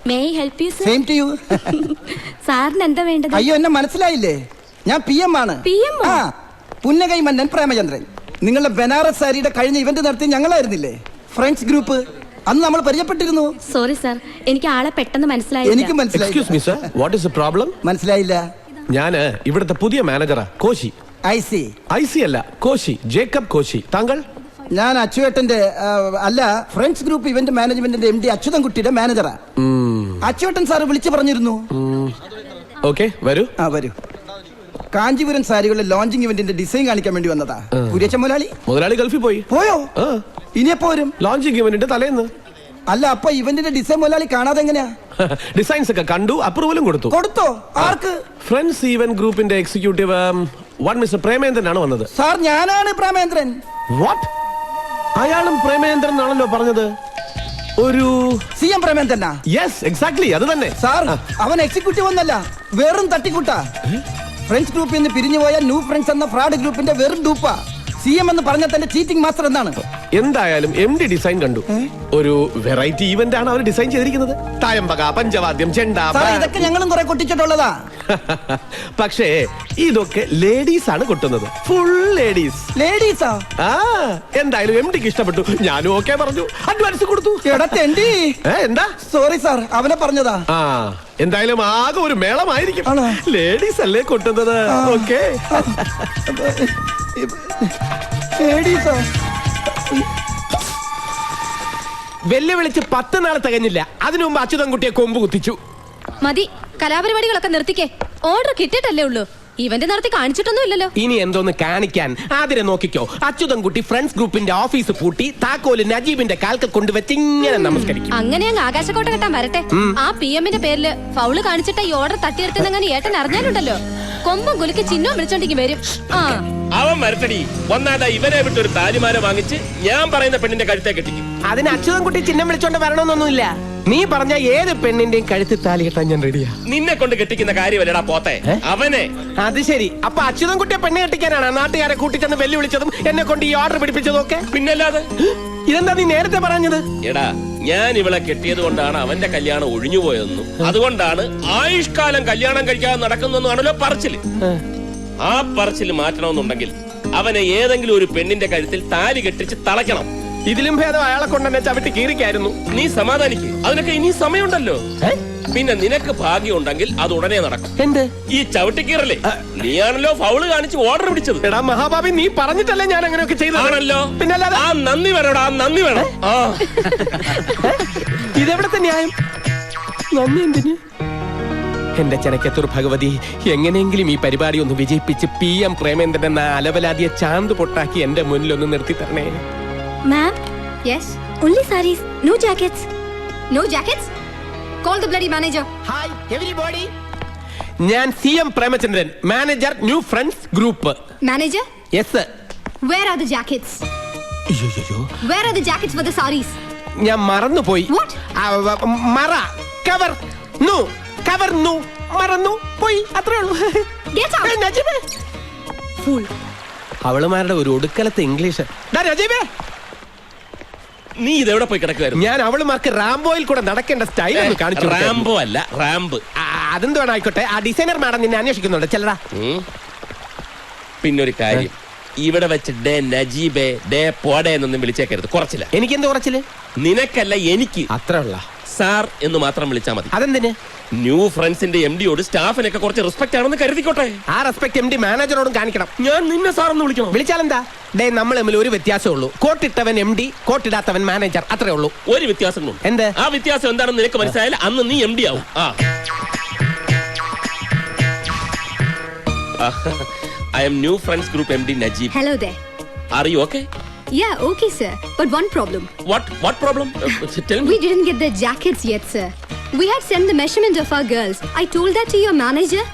May I help you, sir? Same to you. സാറിന് എന്താ വേണ്ടത്? അയ്യോ എന്നെ മനസ്സിലായില്ലേ? ഞാൻ PM ആണ്. PM? ആ, പുന്നകൈ മന്നൻ പ്രേമചന്ദ്രൻ. നിങ്ങളുടെ ബനാറസ് സാരിയുടെ കഴിഞ്ഞ ഇവന്റ് നടത്തി ഞങ്ങളായിരുന്നില്ലേ? Friends group. അന്ന് നമ്മൾ പരിചയപ്പെട്ടിരുന്നു. സോറി സാർ, എനിക്ക് ആളെ പെട്ടെന്ന് മനസ്സിലായില്ല. എനിക്ക് മനസ്സിലായി. Excuse me sir, what is the problem? മനസ്സിലായില്ല. ഞാൻ ഇവിടുത്തെ പുതിയ മാനേജറാ, കോശി. ഐ സി അല്ല, കോശി, ജേക്കബ് കോശി. താങ്കൾ? ഞാൻ അച്ചുവേട്ടന്റെ അല്ല, ഫ്രണ്ട്സ് ഗ്രൂപ്പ് ഇവന്റ് മാനേജ്മെന്റിന്റെ MD അച്യുതൻകുട്ടിയുടെ മാനേജറാ. അച്ചുവേട്ടൻ സാറ് വിളിച്ചു പറഞ്ഞിരുന്നു. ഓക്കെ, വരൂ. വരൂ. കാഞ്ചീപുരം സാരികളുടെ ലോഞ്ചിങ് ഇവന്റിന്റെ ഡിസൈൻ കാണിക്കാൻ വേണ്ടി വന്നതാ. കുര്യച്ച മുതലാളി ഗൾഫിൽ പോയോ? ഇനിയെപ്പോ വരും? ലോഞ്ചിങ് ഇവന്റിന്റെ തലേന്ന്. അല്ല, അപ്പൊ ഇവന്റിന്റെ ഡിസൈൻ മുതലാളി കാണാതെ എങ്ങനെയാ? ഡിസൈൻസ് ഒക്കെ കണ്ടു, അപ്രൂവലും കൊടുത്തോ? ആർക്ക്? ഫ്രണ്ട്സ് ഈവന്റ് ഗ്രൂപ്പിന്റെ എക്സിക്യൂട്ടീവ് മിസ്റ്റർ പ്രേമേന്ദ്രൻ ആണ് വന്നത്. സാർ, ഞാനാണ് പ്രേമേന്ദ്രൻ. വാട്ട്? അയാളും പ്രേമേന്ദ്രൻ ആണല്ലോ പറഞ്ഞത്. ഒരു CM പ്രേമേന്ദ്രനാ? യെസ്, എക്സാക്ട്ലി, അത് തന്നെ. സാർ, അവൻ എക്സിക്യൂട്ടീവ് ഒന്നല്ല, വെറും തട്ടിക്കൂട്ടാ. ഫ്രണ്ട്സ് ഗ്രൂപ്പിൽ നിന്ന് പിരിഞ്ഞുപോയ ന്യൂ ഫ്രണ്ട്സ് എന്ന ഫ്രോഡ് ഗ്രൂപ്പിന്റെ വെറും ഡൂപ്പാ. CM എന്ന് പറഞ്ഞാൽ തന്നെ ചീറ്റിംഗ് മാസ്റ്റർ എന്നാണ്. എന്തായാലും MD ഡിസൈൻ കണ്ടു. ഒരു വെറൈറ്റി ഈവന്റ് ആണ് അവർ ഡിസൈൻ ചെയ്തിരിക്കുന്നത്. തായമ്പക, പഞ്ചവാദ്യം, ചെണ്ട, ഇതൊക്കെ ഞങ്ങളും കുറെ കൊട്ടിച്ചിട്ടുള്ളതാ. പക്ഷേ ഇതൊക്കെ ലേഡീസ് ആണ് കൊട്ടുന്നത്. ഫുൾ ലേഡീസാ? എന്തായാലും MDക്ക് ഇഷ്ടപ്പെട്ടു. ഞാനും ഓക്കെ പറഞ്ഞു, അഡ്വാൻസ് കൊടുത്തു. എന്താ? സോറി സാർ, അവനെ പറഞ്ഞതാ. എന്തായാലും ആകെ ഒരു മേളമായിരിക്കും. ലേഡീസ് അല്ലേ കൊട്ടുന്നത്. ഓക്കെ. വെല്ലുവിളിച്ച് 10 നാൾ തികഞ്ഞില്ല. അതിനു മുമ്പ് അച്യുതൻകുട്ടിയെ കൊമ്പ് കുത്തിച്ചു. മതി, കലാപരിപാടികളൊക്കെ നിർത്തിക്കേ. ഓർഡർ കിട്ടിയിട്ടല്ലേ ഉള്ളൂ, ഇവന്റ് നടത്തി കാണിച്ചിട്ടൊന്നും ഇല്ലല്ലോ. ഇനി എന്തോന്ന് കാണിക്കാൻ? ആതിരെ നോക്കിക്കോ. അച്യുതൻകുട്ടി ഫ്രണ്ട്സ് ഗ്രൂപ്പിന്റെ ഓഫീസ് പൂട്ടി താക്കോല് നജീബിന്റെ കാൽക്കൽ കൊണ്ടുവച്ച് ഇങ്ങനെ നമസ്കരിക്കും. അങ്ങനെ അങ്ങ് ആകാശക്കോട്ട കെട്ടാൻ വരട്ടെ. ആ PM-ന്റെ പേരില് ഫൗള് കാണിച്ചിട്ട് ഈ ഓർഡർ തട്ടിയെടുത്തെന്നങ്ങനെ ഏട്ടൻ അറിഞ്ഞാലുണ്ടല്ലോ, കൊമ്പും കുലുക്കി ചിഹ്നവും വിളിച്ചോണ്ടെങ്കിൽ വരും. അവൻ വരട്ടടി. ഒന്നാതാ ഇവനെ വിട്ടൊരു താലിമാല വാങ്ങിച്ച് ഞാൻ പറയുന്ന പെണ്ണിന്റെ കഴുത്തെ കെട്ടിക്കും. അതിന് അച്യുതൻകുട്ടി ചിഹ്നം വിളിച്ചോണ്ട് വരണമെന്നൊന്നുമില്ല. നീ പറഞ്ഞ ഏത് പെണ്ണിന്റെയും കഴുത്തിൽ താലി കെട്ടാൻ ഞാൻ റെഡിയാ. നിന്നെ കൊണ്ട് കെട്ടിക്കുന്ന കാര്യമല്ലടാ പോത്തെ, അവനെ. അത് ശരി. അപ്പൊ അച്യുതൻകുട്ടിയെ പെണ്ണ് കെട്ടിക്കാനാണ് നാട്ടുകാരെ കൂട്ടിച്ചെന്ന് വെല്ലുവിളിച്ചതും എന്നെ കൊണ്ട് ഈ ഓർഡർ പിടിപ്പിച്ചതും ഒക്കെ? പിന്നല്ലാതെ. ഇതെന്താ നീ നേരത്തെ പറഞ്ഞത്? എടാ, ഞാൻ ഇവളെ കെട്ടിയത് കൊണ്ടാണ് അവന്റെ കല്യാണം ഒഴിഞ്ഞുപോയതെന്നും അതുകൊണ്ടാണ് ആയുഷ്കാലം കല്യാണം കഴിക്കാതെ നടക്കുന്നതെന്നാണല്ലോ പറച്ചില്. ആ പറച്ചില് മാറ്റണമെന്നുണ്ടെങ്കിൽ അവനെ ഏതെങ്കിലും ഒരു പെണ്ണിന്റെ കഴുത്തിൽ താലി കെട്ടിച്ച് തളയ്ക്കണം. ഇതിലും ഭേദം അയാളെ കൊണ്ട് എന്നെ ചവിട്ടി കീറിക്കായിരുന്നു. നീ സമാധാനിക്ക്, അതിനൊക്കെ ഇനി സമയമുണ്ടല്ലോ. പിന്നെ നിനക്ക് ഭാഗ്യം ഉണ്ടെങ്കിൽ അത് ഉടനെ നടക്കും. എന്ത്? ഈ ചവിട്ടിക്കീറല്ലേ? നീയാണല്ലോ ഫൗള് കാണിച്ച് ഓർഡർ പിടിച്ചത്. എടാ മഹാഭാവി, നീ പറഞ്ഞിട്ടല്ലേ ഞാൻ അങ്ങനെയൊക്കെ ചെയ്തതാണല്ലോ. പിന്നെ ആ നന്ദി വേണോടാ, നന്ദി വേണം. ഇതെവിടത്തെ ന്യായം? നന്ദി എന്തിന്? എന്റെ ചെനക്കത്തൂർ ഭഗവതി, എങ്ങനെയെങ്കിലും ഈ പരിപാടി ഒന്ന് വിജയിപ്പിച്ച് PM പ്രേമേന്ദ്രൻ എന്ന അലവലാതിയെ ചാന്ത് പൊട്ടാക്കി എന്റെ മുന്നിൽ ഒന്ന് നിർത്തി തരണേ. Ma'am? Yes? Only sarees, no jackets. No jackets? Call the bloody manager. Hi everybody. ഞാൻ CM Premachandran, manager new friends group. Manager? Yes sir. Where are the jackets? അയ്യോ. Where are the jackets for the sarees? ഞാൻ മറന്നുപോയി. What? മറ cover നു cover നു മറന്നു പോയി, അത്രേ ഉള്ളൂ. Get out. നജീബേ, Fool. അവളുമാരുടെ ഒരു ഒടുക്കലത്തെ ഇംഗ്ലീഷ്. നജീബേ, നീ ഇതെവിടെ പോയി കിടക്കുവായിരുന്നു? ഞാൻ അവളുമാർക്ക് റാംബോയിൽ കൂടെ നടക്കേണ്ട സ്റ്റൈൽ ഒന്ന് കാണിച്ചു. റാംബോ അല്ല, റാമ്പ്. അതെന്ത് വേണം ആയിക്കോട്ടെ. ആ ഡിസൈനർ മാഡം നിന്നെ അന്വേഷിക്കുന്നുണ്ട്, ചെല്ലടാ. പിന്നൊരു കാര്യം, ഇവിടെ വെച്ച് ഡേ നജീബേ ഡേ പോടേ എന്നൊന്നും വിളിച്ചേക്കരുത്. കുറച്ചില്ല. എനിക്ക് എന്ത് കുറച്ചില്? നിനക്കല്ല, എനിക്ക്. അത്ര ഉള്ള സാർ എന്ന് മാത്രം വിളിച്ചാൽ മതി. അതെന്തിന്? ന്യൂ ഫ്രണ്ട്സിന്റെ MDയോട് സ്റ്റാഫിനൊക്കെ കുറച്ച് റെസ്പെക്ട് ആണെന്ന് കരുതിക്കോട്ടെ. ആ റെസ്പെക്ട് MD മാനേജറോടും കാണിക്കണം. ഞാൻ നിന്നെ സാർ എന്ന് വിളിക്കണം. വിളിച്ചാലെന്താ? ഡേ, നമ്മൾ തമ്മിൽ ഒരു വ്യത്യാസമേ ഉള്ളൂ. കോട്ടിട്ടവൻ MD, കോട്ടിടാത്തവൻ മാനേജർ, അത്രേ ഉള്ളൂ. ഒരു വ്യത്യാസം. എന്ത്? ആ വ്യത്യാസം എന്താണെന്ന് നിനക്ക് മനസ്സിലായാലും അന്ന് നീ MD ആവും. I am new friends group MD Najib. Hello there. Are you okay? Yeah, okay sir. But one problem. What problem? Tell me. We didn't get the jackets yet, sir. We had sent the measurement of our girls. I told that to your manager,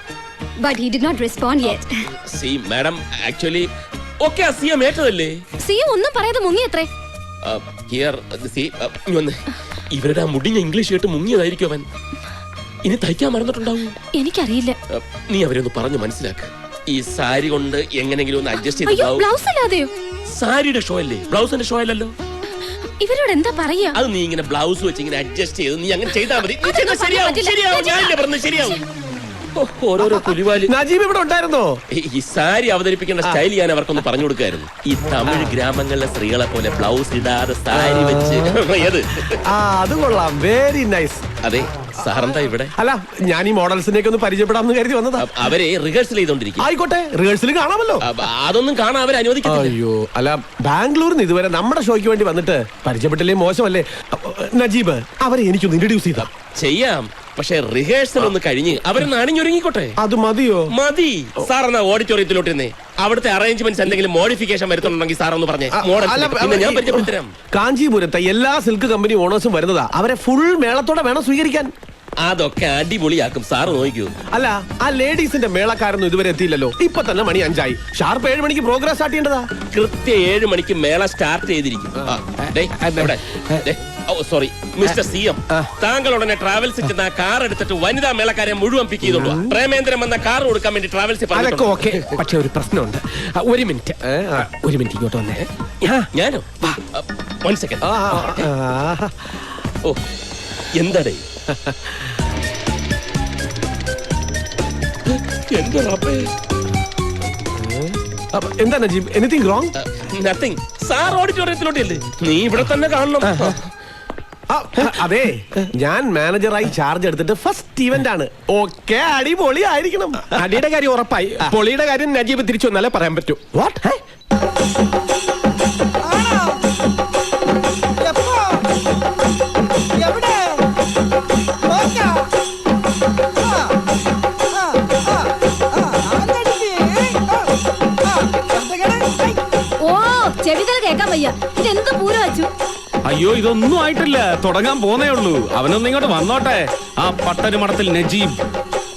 but he did not respond yet. See, madam, actually, okay, see, മേറ്റതല്ലേ? See, ഒന്നും പറയാതെ മുങ്ങിയത്രേ. Here, see, ഇവരുടെ മുടിഞ്ഞ English കേട്ട് മുങ്ങിയതായിരിക്കും അവൻ. ഇനി തയ്ക്കാൻ മറന്നിട്ടുണ്ടാവും. എനിക്കറിയില്ല. നീ അവരെ ഒന്ന് പറഞ്ഞു മനസ്സിലാക്ക്. ഈ സാരി കൊണ്ട് എങ്ങനെങ്കിലും ഒന്ന് അഡ്ജസ്റ്റ് ചെയ്ത്. ബ്ലൗസ് അല്ലാതെയോ? സാരിയുടെ ഷോ അല്ലേ, ബ്ലൗസിന്റെ ഷോ അല്ലല്ലോ. ഇവരോട് എന്താ പറയാ? അത് നീ ഇങ്ങനെ ബ്ലൗസ് വെച്ച് ഇങ്ങനെ അഡ്ജസ്റ്റ് ചെയ്ത് നീ അങ്ങനെ ചെയ്താൽ മതി. നീ അതൊന്നും ചെയ്താൽ ശരിയാവും, പറ്റില്ല. ശരിയാവും. ഞാനില്ലേ പറഞ്ഞത് ശരിയാവും. ഓരോരോ പുലിവാലി. നജീബ് ഇവിടെ ഉണ്ടായിരുന്നോ? ഈ സാരി അവതരിപ്പിക്കേണ്ട സ്റ്റൈൽ ഞാൻ അവർക്കൊന്ന് പറഞ്ഞു കൊടുക്കായിരുന്നു. ഈ തമിഴ് ഗ്രാമങ്ങളിലെ സ്ത്രീകളെ പോലെ ബ്ലൗസ് ഇടാതെ സാരി വെച്ച് ഏത് അത് കൊള്ളാം, വെരി നൈസ്. അതെ, സാറെന്താ ഇവിടെ? അല്ല, ഞാൻ ഈ മോഡൽസിനെയൊക്കെ ഒന്ന് പരിചയപ്പെടാമെന്ന് കരുതി വന്നതാ. അവരെ റിഹേഴ്സൽ ചെയ്തോണ്ടിരിക്കും. ആയിക്കോട്ടെ, റിഹേഴ്സൽ കാണാമല്ലോ. അതൊന്നും കാണാൻ അവർ അനുവദിക്കില്ല. അയ്യോ, അല്ല, ബാംഗ്ലൂരിൽ നിന്ന് ഇതുവരെ നമ്മുടെ ഷോയ്ക്ക് വേണ്ടി വന്നിട്ട് പരിചയപ്പെട്ടില്ലേ മോശമല്ലേ? നജീബ്, അവരെ എനിക്കൊന്ന് ഇൻട്രൊഡ്യൂസ് ചെയ്താ ചെയ്യാം, പക്ഷെ റിഹേഴ്സൽ ഒന്ന് കഴിഞ്ഞ് അവരൊന്ന് അണിഞ്ഞൊരുങ്ങിക്കോട്ടെ. അത് മതിയോ? മതി. സാർ എന്നാ ഓഡിറ്റോറിയത്തിലോട്ടിരുന്നേ. അവിടുത്തെ അറേഞ്ച്മെന്റ്സ് എന്തെങ്കിലും മോഡിഫിക്കേഷൻ വരുത്തുന്നുണ്ടെങ്കിൽ സാർ ഒന്ന് പറഞ്ഞേ. പിന്നെ ഞാൻ പരിചയപ്പെടുത്തരാം. കാഞ്ചീപുരത്തെ എല്ലാ സിൽക്ക് കമ്പനി ഓണേഴ്സും വരുന്നതാ. അവരെ ഫുൾ മേളത്തോടെ വേണം സ്വീകരിക്കാൻ. അതൊക്കെ അടിപൊളിയാക്കും, സാറ് നോക്കൂ. അല്ല, ആ ലേഡീസിന്റെ മേളക്കാരൊന്നും ഇതുവരെ എത്തിയില്ലല്ലോ. ഇപ്പൊ തന്നെ മണി 5 ആയി. ഷാർപ്പ് 7 മണിക്ക് പ്രോഗ്രാം സ്റ്റാർട്ട് ചെയ്യേണ്ടതാ. കൃത്യം 7 മണിക്ക് മേള സ്റ്റാർട്ട് ചെയ്തിരിക്കും. സോറി മിസ്റ്റർ CM, താങ്കൾ ഉടനെ ട്രാവൽസിൽ ചെന്ന കാർ എടുത്തിട്ട് വനിതാ മേളക്കാരെ മുഴുവൻ പിക്ക് ചെയ്തോളൂ. പ്രേമേന്ദ്രൻ വന്ന കാർ കൊടുക്കാൻ വേണ്ടി ട്രാവൽസിൽ അതൊക്കെ ഓക്കെ. പക്ഷെ ഒരു പ്രശ്നമുണ്ട്. ഒരു മിനിറ്റ് ഇങ്ങോട്ട് വന്നേ. ഞാനോ? 1 സെക്കൻഡ്. ഓ, എന്താടേ? എന്റെ റബ്ബേ. എന്താ Najeeb, anything wrong? Nothing. Sir ഓഡിറ്റോറിയത്തിലോട്ടല്ലേ? നീ ഇവിടെ തന്നെ കാണണം. അതെ, ഞാൻ മാനേജറായി ചാർജ് എടുത്തിട്ട് ഫസ്റ്റ് ഇവന്റ് ആണ്. ഓക്കെ, അടിപൊളി ആയിരിക്കണം. അടിയുടെ കാര്യം ഉറപ്പായി. പൊളിയുടെ കാര്യം നജീബ് തിരിച്ചു വന്നാലേ പറയാൻ പറ്റൂ. വാട്ട്? ഓ, ചെവിതല കേക്കാൻ വയ്യ. ഇതെന്ത് പൂരം വച്ചു? അയ്യോ, ഇതൊന്നും ആയിട്ടില്ല, തുടങ്ങാൻ പോന്നേ ഉള്ളൂ. അവനൊന്നും ഇങ്ങോട്ട് വന്നോട്ടെ. ആ പട്ടര് മഠത്തിൽ നജീബ്.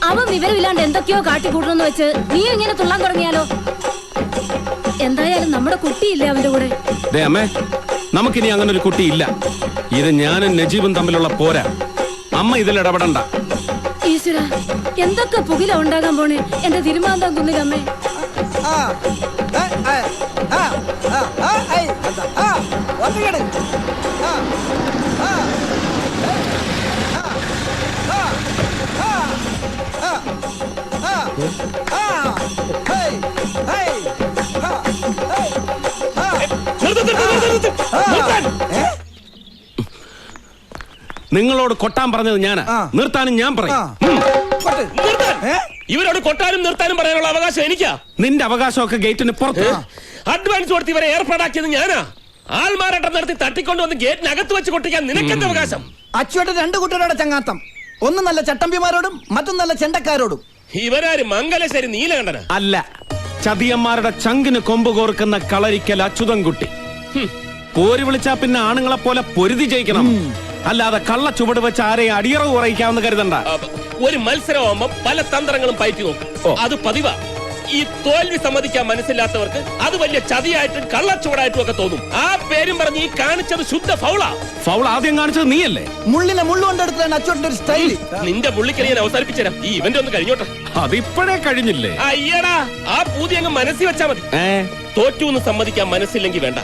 അവൻ വിവരമില്ലാണ്ട് എന്തൊക്കെയോ കാട്ടിക്കൂട്ടണമെന്ന് വെച്ച് നീ ഇങ്ങനെ തുള്ളാൻ തുടങ്ങിയാലോ? എന്തായാലും നമ്മുടെ കുട്ടിയില്ലേ അവന്റെ കൂടെ? ദേ അമ്മേ, നമുക്കിനി അങ്ങനെ ഒരു കുട്ടിയില്ല. ഇത് ഞാനും നജീബും തമ്മിലുള്ള പോരാ. അമ്മ ഇതിൽ ഇടപെടണ്ട. ഈശ്വര, എന്തൊക്കെ പുകില ഉണ്ടാകാൻ പോണേ എന്റെ തിരുമാന്താം കുന്നിലമ്മേ. നിങ്ങളോട് കൊട്ടാൻ പറഞ്ഞത് ഞാനാ, നിർത്താനും ഞാൻ പറയും. ഇവരോട് കൊട്ടാനും നിർത്താനും പറയാനുള്ള അവകാശം എനിക്കാ. നിന്റെ അവകാശമൊക്കെ ഗേറ്റിന് പുറത്ത്. അഡ്വാൻസ് കൊടുത്ത് ഇവരെ ഏർപ്പാടാക്കിയത് ഞാനാ. ആൾമാരാട്ടം നടത്തി തട്ടിക്കൊണ്ടുവന്ന് ഗേറ്റിനകത്ത് വെച്ച് കൊട്ടിക്കാൻ നിനക്കെന്ത് അവകാശം? അച്ചുവേട്ടൻ 2 കൂട്ടരോടെ ചങ്ങാത്തം. ഒന്ന് നല്ല ചട്ടമ്പിമാരോടും മറ്റൊന്ന് നല്ല ചെണ്ടക്കാരോടും. ഇവരാര് മംഗലശ്ശേരി നീലകണ്ഠന? അല്ല, ചതിയന്മാരുടെ ചങ്കിന് കൊമ്പ് കോർക്കുന്ന കളരിക്കൽ അച്യുതൻകുട്ടി. പോര് വിളിച്ചാ പിന്നെ ആണുങ്ങളെ പോലെ പൊരുതി ജയിക്കണം. അല്ലാതെ കള്ള ചുവട് വെച്ച് ആരെയും അടിയറവ് കുറയിക്കാമെന്ന് കരുതണ്ട. ഒരു മത്സരമാകുമ്പോ പല തന്ത്രങ്ങളും പയറ്റി നോക്കും. അത് പതിവാ. ഈ തോൽവി സമ്മതിക്കാൻ മനസ്സില്ലാത്തവർക്ക് അത് വലിയ ചതിയായിട്ടും കള്ളച്ചുവടായിട്ടും ഒക്കെ തോന്നും. ആ പേരും പറഞ്ഞ് ഈ കാണിച്ചത് ശുദ്ധ ഫൗളാ. ഫൗൾ ആദ്യം കാണിച്ചത് നീയല്ലേ? മുള്ളിനെ മുള്ളുകൊണ്ടെടുത്താണ് അച്ചുവേട്ടന്റെ ഒരു സ്റ്റൈല്. നിന്റെ മുള്ളിക്കറി ഞാൻ അവസാനിപ്പിച്ചുതരാം. ഈ ഇവന്റ് ഒന്ന് കഴിഞ്ഞോട്ടെ. അതിപ്പോഴേ കഴിഞ്ഞില്ലേ? അയ്യടാ, ആ പൂതി അങ്ങ് മനസ്സിൽ വെച്ചാ മതി. തോറ്റു എന്ന് സമ്മതിക്കാൻ മനസ്സില്ലെങ്കിൽ വേണ്ട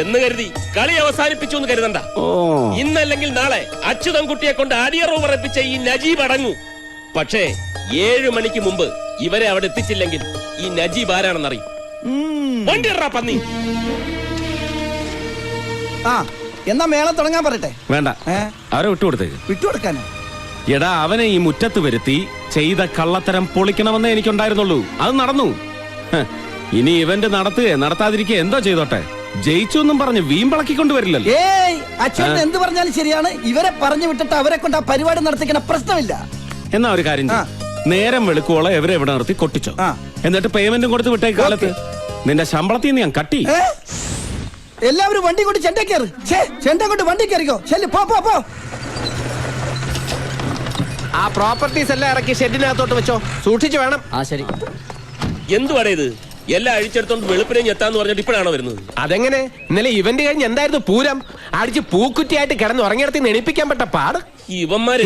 എന്ന് കരുതി കളി അവസാനിപ്പിച്ചു എന്ന് കരുതണ്ട. ഇന്നല്ലെങ്കിൽ നാളെ അച്യുതൻകുട്ടിയെ കൊണ്ട് അടിയറവ് പറയിപ്പിച്ച ഈ നജീബ് അടങ്ങൂ. പക്ഷേ 7 മണിക്ക് മുമ്പ് ഇവരെ അവിടെ എത്തിച്ചില്ലെങ്കിൽ ഈ നജീബ് ആരാണെന്നറിയും. വണ്ടിയറാ പന്നി. എന്നാ മേളം തുടങ്ങാൻ പറയട്ടെ. വേണ്ട, അവരെ വിട്ടുകൊടുത്തേക്ക്. വിട്ടുകൊടുക്കാനോ? എടാ, അവനെ ഈ മുറ്റത്ത് വരുത്തി ചെയ്ത കള്ളത്തരം പൊളിക്കണമെന്നേ എനിക്കുണ്ടായിരുന്നുള്ളൂ. അത് നടന്നു. ഇനി ഇവന്റ് നടത്താതിരിക്കുക എന്തോ ചെയ്തോട്ടെ. ജയിച്ചു എന്നും പറഞ്ഞ് വീമ്പിളക്കിക്കൊണ്ടുവരില്ലല്ലോ. ഏയ്, അച്ഛൻ എന്ത് പറഞ്ഞാലും ശരിയാണ്. ഇവരെ പറഞ്ഞു വിട്ടിട്ട് അവരെ കൊണ്ട് ആ പരിപാടി നടത്തിക്കണ പ്രശ്നമില്ല. എന്നാ ഒരു കാര്യം ചെയ്യ്. നേരം വെളുക്കോളം ഇവരെ ഇവിടെ നിർത്തി കൊട്ടിച്ചോ. എന്നിട്ട് പേയ്മെന്റും കൊടുത്ത് വിട്ടേക്ക് കാലത്ത്. നിന്റെ ശമ്പളത്തിൽ നിന്ന് ഞാൻ കട്ടി. എല്ലാവരും വണ്ടി കൊണ്ട് ചെണ്ട കയറി. ചെണ്ട കൊണ്ട് വണ്ടി കയറിക്കോ. ശരി, പോ പോ പോ. ആ പ്രോപ്പർട്ടീസ് എല്ലാം ഇറക്കി ഷെഡിനകത്തോട്ട് വെച്ചോ. സൂക്ഷിച്ചു വേണം. ശരി. എന്തുവാടേ ഇത്? എല്ലാം അഴിച്ചെടുത്തോണ്ട് വെളുപ്പിനെയും എത്താന്ന് പറഞ്ഞിട്ട് ഇപ്പോഴാണോ വരുന്നത്? അതെങ്ങനെ? ഇന്നലെ ഇവന്റ് കഴിഞ്ഞ് എന്തായിരുന്നു പൂരം? അടിച്ച് പൂക്കുറ്റിയായിട്ട് കിടന്ന് ഉറങ്ങിയിടത്ത് എണീപ്പിക്കാൻ പറ്റ പാട്. ഇവന്മാര്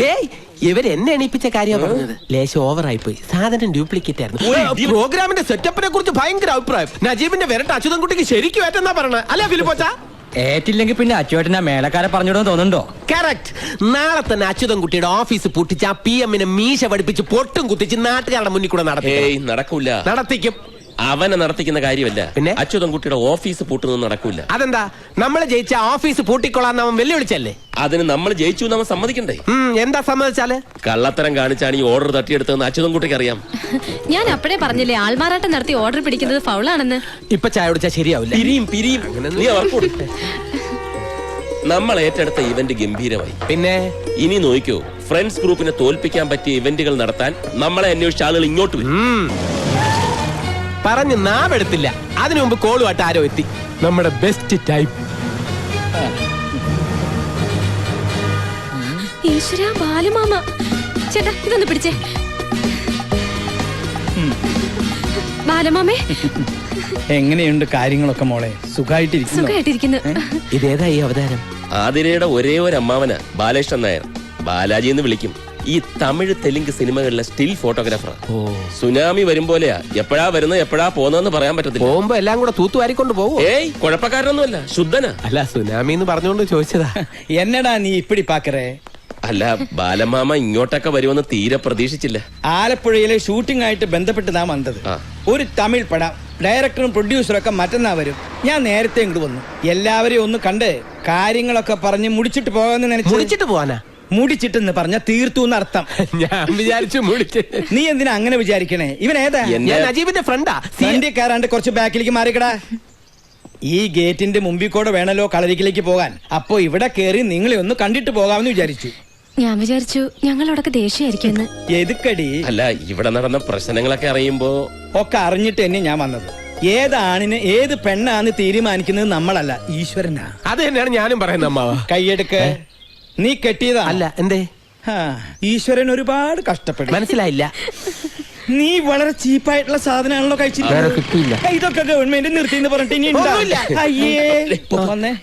ഇവരെന്നെ എണീപ്പിച്ച കാര്യം പറഞ്ഞത്. ലേശം ഓവറായി പോയി. സാധനം ഡ്യൂപ്ലിക്കേറ്റ് ആയിരുന്നു. പ്രോഗ്രാമിന്റെ സെറ്റപ്പിനെ കുറിച്ച് ഭയങ്കര അഭിപ്രായം. നജീബിന്റെ വിരട്ട് അച്യുതൻകുട്ടിക്ക് ശരിക്കും ഏറ്റെന്നാ പറയണേ. അല്ലേ ഫിലിപ്പോച്ച? ഏറ്റില്ലെങ്കിൽ പിന്നെ അച്ചുവേട്ടനെ മേലക്കാരെ പറഞ്ഞിടോ തോന്നുന്നുണ്ടോ? കറക്റ്റ്. നാളെ തന്നെ അച്യുതൻ കുട്ടിയുടെ ഓഫീസ് പൊട്ടിച്ച് ആ PM-നെ മീശ പഠിപ്പിച്ച് പൊട്ടും കുത്തിച്ച് നാട്ടുകാരുടെ മുന്നിൽ കൂടെ നടത്തി. ഏയ് നടക്കൂല. നടത്തിക്കും. അവനെ നടത്തിക്കുന്ന കാര്യമല്ല. പിന്നെ? അച്യുതൻകുട്ടിയുടെ ഓഫീസ് പൂട്ടുന്നത് നടക്കൂല. അതെന്താ? നമ്മൾ ജയിച്ച ഓഫീസ് പൂട്ടിക്കൊള്ളാൻ അവൻ വെല്ലുവിളിച്ചല്ലേ? അതിന് നമ്മൾ ജയിച്ചു എന്ന് അവൻ സമ്മതിക്കണ്ടേ? എന്താ സമ്മതിച്ചാല്? കള്ളത്തരം കാണിച്ചാണ് ഈ ഓർഡർ തട്ടിയെടുത്തതെന്ന് അച്യുതൻകുട്ടിക്ക് അറിയാം. ഞാൻ അപ്പഴേ പറഞ്ഞില്ലേ ആൾമാറാട്ടം നടത്തി ഓർഡർ പിടിക്കുന്നത് ഫൗളാണെന്ന്. ഇപ്പൊ ചായ കുടിച്ചാൽ ശരിയാവില്ല. പിരിയും. നീ അവർക്ക് കൊടു. നമ്മൾ ഏറ്റെടുത്ത ഇവന്റ് ഗംഭീരമായി. പിന്നെ ഇനി നോക്കിക്കോ, ഫ്രണ്ട്സ് ഗ്രൂപ്പിനെ തോൽപ്പിക്കാൻ പറ്റിയ ഇവന്റുകൾ നടത്താൻ നമ്മളെ അന്വേഷിച്ച ആളുകൾ ഇങ്ങോട്ട് വരും. പറഞ്ഞ് നാവെടുത്തില്ല. അതിനു മുമ്പ് കോളുമായിട്ട് ആരോ എത്തി. നമ്മുടെ ബെസ്റ്റ് ടൈപ്പ്. ഈശ്വര ബാലുമാമ. ചേട്ടാ ഇതൊന്ന് പിടിച്ചേ. ബാലമാമേ, എങ്ങനെയുണ്ട് കാര്യങ്ങളൊക്കെ മോളെ? സുഖമായിട്ടിരിക്കുന്നു. ഇതേതാ ഈ അവതാരം? ആതിരയുടെ ഒരേ ഒരു അമ്മാവന ബാലകൃഷ്ണൻ നായർ. ബാലാജി എന്ന് വിളിക്കും. ഈ തമിഴ് തെലുങ്ക് സിനിമകളിലെ സ്റ്റിൽ ഫോട്ടോഗ്രാഫർ. സുനാമി വരും പോലെയാ. എപ്പോഴാ വരുന്നത് എപ്പോഴാ പോകുന്നതെന്ന് പറയാൻ പറ്റത്തില്ല. പോകുമ്പോ എല്ലാം കൂടെ തൂത്തുവാരിക്കൊണ്ട് പോകും. ഏയ് കുഴപ്പക്കാരനൊന്നുമല്ല, ശുദ്ധനാ. അല്ല, സുനാമി എന്ന് പറഞ്ഞുകൊണ്ട് ചോദിച്ചതാ. എന്നടാ നീ ഇപ്പിടി പാക്കറേ? അല്ല, ബാലമാമ ഇങ്ങോട്ടൊക്കെ വരുമെന്ന് തീരെ പ്രതീക്ഷിച്ചില്ല. ആലപ്പുഴയിലെ ഷൂട്ടിംഗ് ആയിട്ട് ബന്ധപ്പെട്ട് നാം വന്നത്. ഒരു തമിഴ് പടം ഡയറക്ടറും പ്രൊഡ്യൂസറും ഒക്കെ മറ്റന്നാ വരും. ഞാൻ നേരത്തെ ഇങ്ങോട്ട് വന്നു. എല്ലാവരെയും ഒന്ന് കണ്ട് കാര്യങ്ങളൊക്കെ പറഞ്ഞ് മുടിച്ചിട്ട് പോകാന്ന് നനച്ചു. മുടിച്ചിട്ട് പോവാനാ? മുടിച്ചിട്ടെന്ന് പറഞ്ഞ തീർത്തു എന്നർത്ഥം. ഞാൻ വിചാരിച്ചു മുടിച്ച്. നീ എന്തിനാ അങ്ങനെ വിചാരിക്കണേ? ഇവൻ ഏതാ? ഞാൻ അജീബിന്റെ ഫ്രണ്ടാ. ഫ്രണ്ടിക്കാരാണ്ട് കുറച്ച് ബാക്കിലേക്ക് മാറിക്കടാ. ഈ ഗേറ്റിന്റെ മുമ്പിൽ കൂടെ വേണല്ലോ കളരിക്കിലേക്ക് പോകാൻ. അപ്പോ ഇവിടെ കേറി നിങ്ങളെ ഒന്ന് കണ്ടിട്ട് പോകാമെന്ന് വിചാരിച്ചു. ഞാൻ വിചാരിച്ചു ഞങ്ങളോടൊക്കെ ദേഷ്യമായിരിക്കും എന്ന്. എതുക്കടി? അല്ല, ഇവിടെ നടന്ന പ്രശ്നങ്ങളൊക്കെ അറിയുമ്പോ ഒക്കെ അറിഞ്ഞിട്ട് തന്നെ ഞാൻ വന്നത്. ഏത് ആണിന് ഏത് പെണ്ണാന്ന് തീരുമാനിക്കുന്നത് നമ്മളല്ല, ഈശ്വരനാ. അത് തന്നെയാണ് ഞാനും പറയുന്നത് അമ്മാവ. കൈയെടുക്ക്. നീ കെട്ടിയതാ? അല്ല, എന്തേ? ഈശ്വരൻ ഒരുപാട് കഷ്ടപ്പെടും. മനസ്സിലായില്ല. നീ വളരെ ചീപ്പായിട്ടുള്ള സാധനമാണല്ലോ കഴിച്ചില്ല. ഇതൊക്കെ ഗവൺമെന്റ് നിർത്തി എന്ന് പറഞ്ഞിട്ട് ഇനി ഉണ്ടാവില്ല. അയ്യേ വന്നേ.